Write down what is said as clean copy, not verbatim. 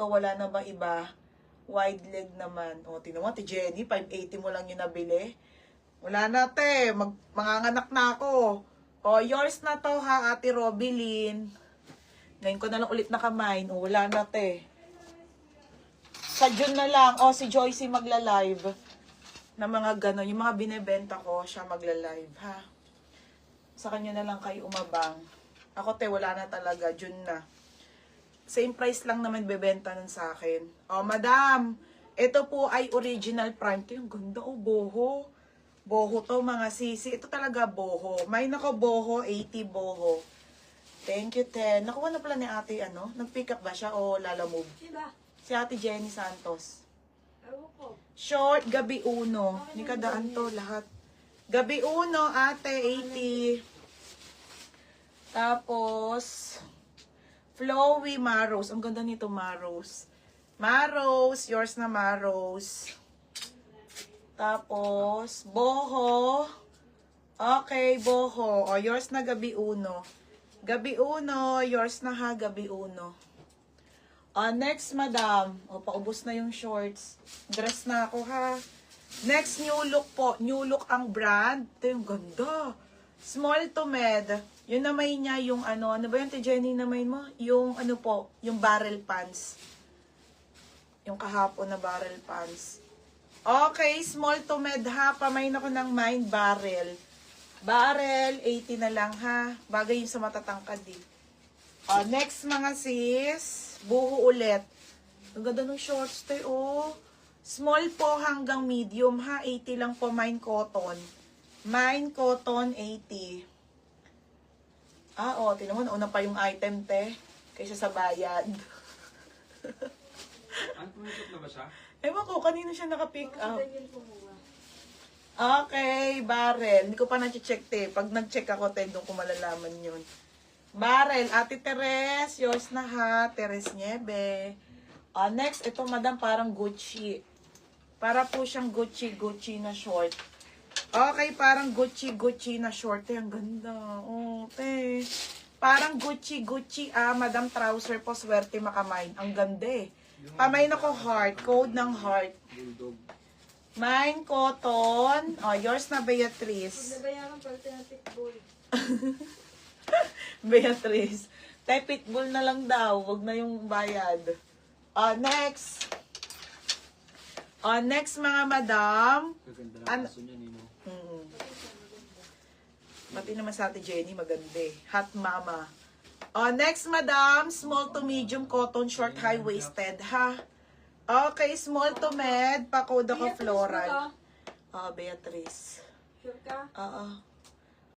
ko, wala na ba iba? Wide leg naman. O, tinan mo, Ate Jenny, 580 mo lang yung nabili. Wala na, te. Manganganak na ako. O, yours na to, ha, Ate Robilyn. Ngayon ko na lang ulit nakamain. O, wala na, te. Sa June na lang. O, si Joycey magla-live. Na mga gano'n. Yung mga binebenta ko, siya magla-live, ha. Sa kanya na lang kayo umabang. Ako, te, wala na talaga. June na. Same price lang naman bebenta nun sa akin. Oh, madam, ito po ay original prime. Ito yung ganda, oh, boho. Boho to, mga sisi. Ito talaga boho. May nako boho, 80 boho. Thank you, Ten. Nakuha na pala ni ate, ano? Nag-pick up ba siya o lalamove? Diba? Si ate Jenny Santos. Ewan ko. Short, gabi uno. Ni kadaan to, lahat. Gabi uno, ate, 80. Tapos... Flowy Maros. Ang ganda nito, Maros. Maros. Yours na Maros. Tapos, Boho. Okay, Boho. O, yours na Gabi Uno. Gabi Uno. Yours na ha, Gabi Uno. Next, madam. O, paubos na yung shorts. Dress na ako, ha. Next, New Look po. New Look ang brand. Ito yung ganda. Small to med. Yung namay niya, yung ano ba yung Jenny namay mo? Yung ano po, yung barrel pants. Yung kahapon na barrel pants. Okay, small to med ha. Pamain ako ng mine, barrel. Barrel, 80 na lang ha. Bagay yung sa matatangkad eh. Next mga sis, buho ulit. Ang ganda ng shorts tayo, oh. Small po hanggang medium ha. 80 lang po, mine cotton. Mine cotton, 80. Tinan mo, una pa yung item, te. Kaysa sa bayad. Ano pumusok na ba siya? Ewan ko, kanina siya naka-pick up. Daniel kumuha. Okay, barrel. Hindi ko pa na-check, te. Pag nag-check ako, te, doon ko malalaman yun. Barrel. Ate Teres, yours na ha. Teres Niebe. Next, ito, madam, parang Gucci. Para po siyang Gucci na short. Okay, parang Gucci na short. Ang ganda. Oh, te. Parang Gucci, madam trouser po, swerte makamain. Ang ganda eh. Pamain ako heart. Code ng heart. Bulldog. Mine cotton. Yours na Beatrice. Nabayaran pala ng pitbull. Beatrice. Tay, pitbull na lang daw. Wag na yung bayad. Next. Next mga madam. Kaganda ng aso niya, Nino. Pati naman sa ate Jenny, maganda eh. Hot mama. Next, madam. Small to medium cotton short high-waisted, ha? Okay, small to med. Pakoda ko floral. Beatrice Beatrice. Sure ka? Oo.